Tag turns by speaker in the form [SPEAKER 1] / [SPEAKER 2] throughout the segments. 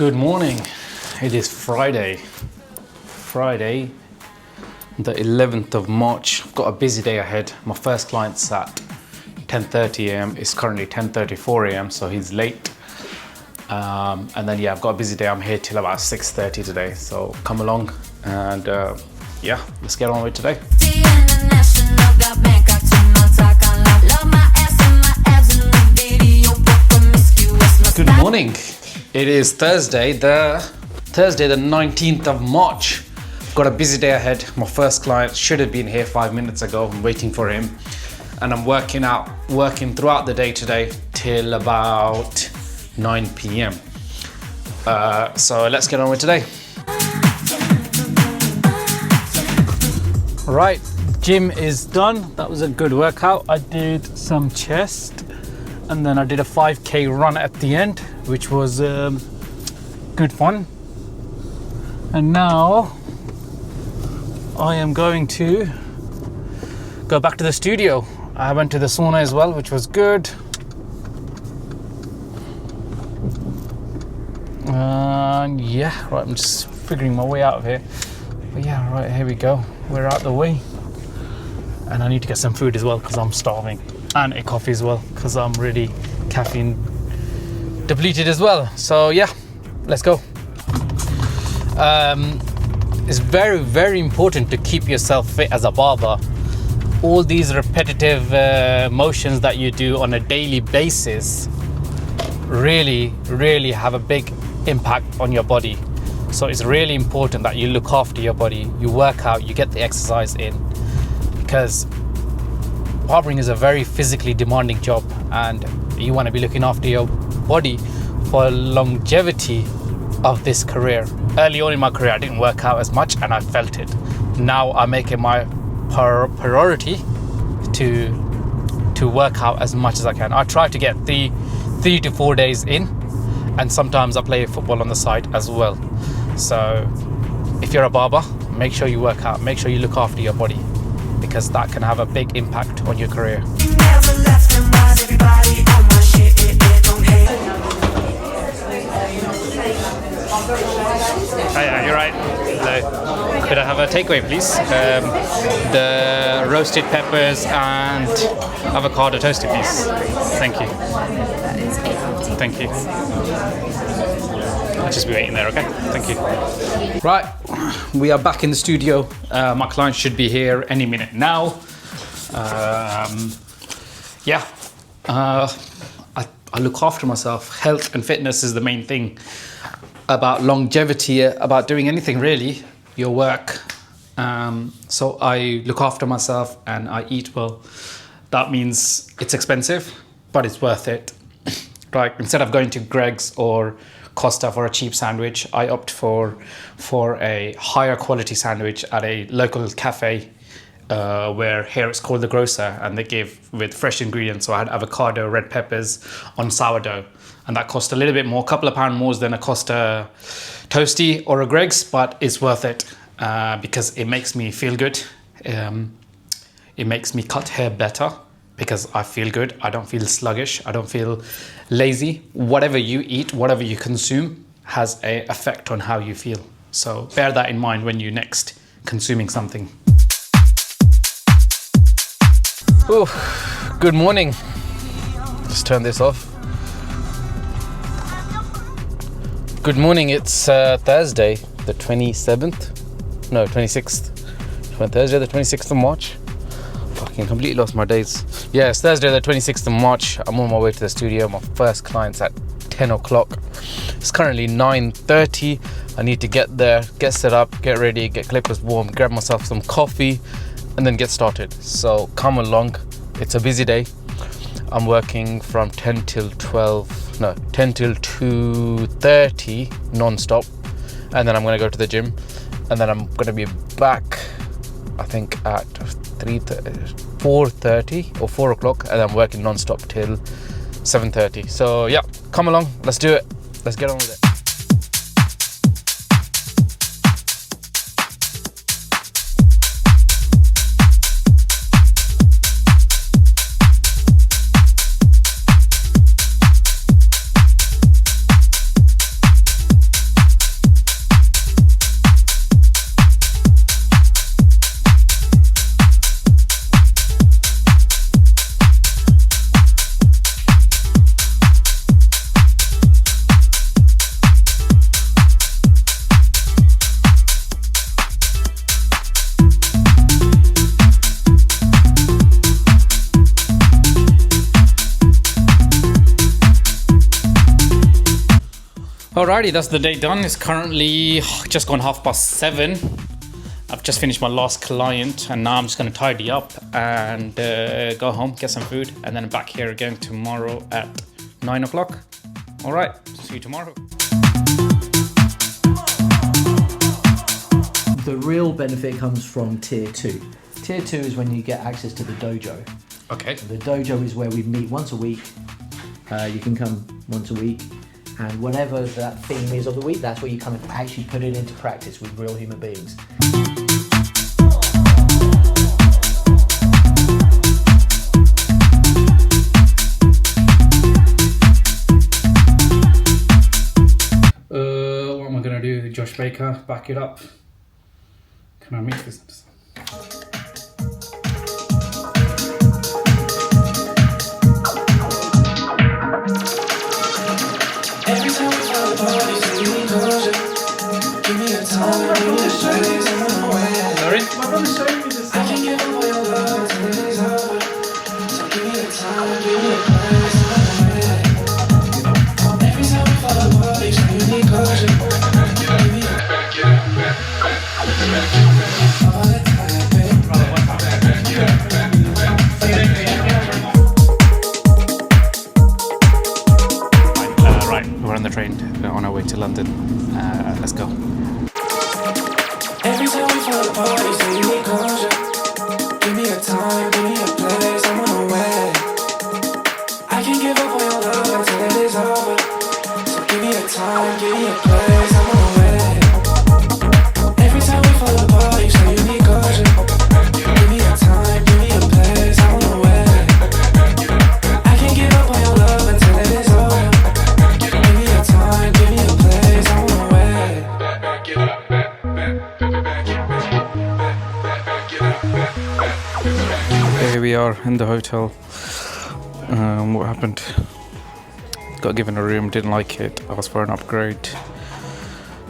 [SPEAKER 1] Good morning. It is Friday, the 11th of March. I've got a busy day ahead. My first client's at 10:30 a.m. It's currently 10:34 a.m. so he's late. And then I've got a busy day. I'm here till about 6:30 today. So come along and let's get on with today. Good morning. It is Thursday, the 19th of March. Got a busy day ahead. My first client should have been here 5 minutes ago. I'm waiting for him. And I'm working throughout the day today till about 9 p.m. So let's get on with today. Right, gym is done. That was a good workout. I did some chest and then I did a 5k run at the end, which was good fun. And now I am going to go back to the studio. I went to the sauna as well, which was good. And right, I'm just figuring my way out of here. But right, here we go. We're out the way. And I need to get some food as well because I'm starving. And a coffee as well because I'm really caffeine depleted as well. So let's go. It's very, very important to keep yourself fit as a barber. All these repetitive motions that you do on a daily basis really, really have a big impact on your body. So it's really important that you look after your body, you work out, you get the exercise in, because barbering is a very physically demanding job and you want to be looking after your body for longevity of this career. Early on in my career, I didn't work out as much and I felt it. Now I make it my priority to work out as much as I can. I try to get 3 to 4 days in, and sometimes I play football on the side as well. So if you're a barber, make sure you work out, make sure you look after your body, because that can have a big impact on your career. Hi, you're right. Hello. Could I have a takeaway, please? The roasted peppers and avocado toasted, please. Thank you.
[SPEAKER 2] That is $8.50.
[SPEAKER 1] Thank you. I'll just be waiting there, okay? Thank you. Right, we are back in the studio. My client should be here any minute now. I look after myself. Health and fitness is the main thing. About longevity, about doing anything really, your work. So I look after myself and I eat well. That means it's expensive, but it's worth it. Like, instead of going to Greg's or Costa for a cheap sandwich, I opt for a higher quality sandwich at a local cafe where here it's called The Grocer, and they give with fresh ingredients. So I had avocado, red peppers on sourdough, and that cost a little bit more, a couple of pounds more than a Costa Toasty or a Greg's, but it's worth it because it makes me feel good. It makes me cut hair better because I feel good. I don't feel sluggish. I don't feel lazy. Whatever you eat, whatever you consume has an effect on how you feel. So bear that in mind when you're next consuming something. Oh, good morning. Just turn this off. Good morning. It's Thursday, the 26th. Thursday, the 26th of March. Fucking completely lost my days. Yeah, it's Thursday, the 26th of March. I'm on my way to the studio. My first client's at 10 o'clock. It's currently 9:30. I need to get there, get set up, get ready, get clippers warm, grab myself some coffee, and then get started. So come along. It's a busy day. I'm working from 10 till 2:30 non-stop, and then I'm going to go to the gym, and then I'm going to be back I think at 4:30 or 4 o'clock, and I'm working non-stop till 7:30. So come along, let's do it, let's get on with it. Alrighty, that's the day done. It's currently just gone 7:30. I've just finished my last client and now I'm just going to tidy up and go home, get some food, and then I'm back here again tomorrow at 9 o'clock. Alright, see you tomorrow.
[SPEAKER 3] The real benefit comes from tier 2. Tier 2 is when you get access to the dojo.
[SPEAKER 1] Okay.
[SPEAKER 3] The dojo is where we meet once a week. You can come once a week, and whatever that theme is of the week, that's where you come and actually put it into practice with real human beings.
[SPEAKER 1] What am I gonna do? Josh Baker, back it up. Can I mix this?
[SPEAKER 4] Every time we fly apart, you say you need closure. Give me a time, give me a place, I'm on my way.
[SPEAKER 1] Sorry?
[SPEAKER 4] I can't give up all your love until it is over. So give me a time, give me a place, I'm on my way. Every time we fly apart, you say you need closure. Give me a all the time, baby.
[SPEAKER 1] Right, we're on the train on our way to London. Let's go.
[SPEAKER 4] Every time we fall apart, you say you need closure. Give me a time, give me a place, I'm on my way. I can't give up on your love until it is over. So give me a time, give me a place, I'm on my way. Every time we fall apart, you say you need closure. Give me a time, give me a place, I'm on my way. I can't give up on your love until it is over. Give me a time, give me a place, I'm on my way.
[SPEAKER 1] Here we are in the hotel. What happened? Got given a room, didn't like it, asked for an upgrade,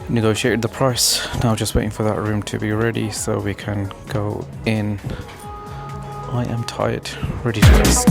[SPEAKER 1] negotiated the price. Now just waiting for that room to be ready so we can go in. I am tired, ready to rest.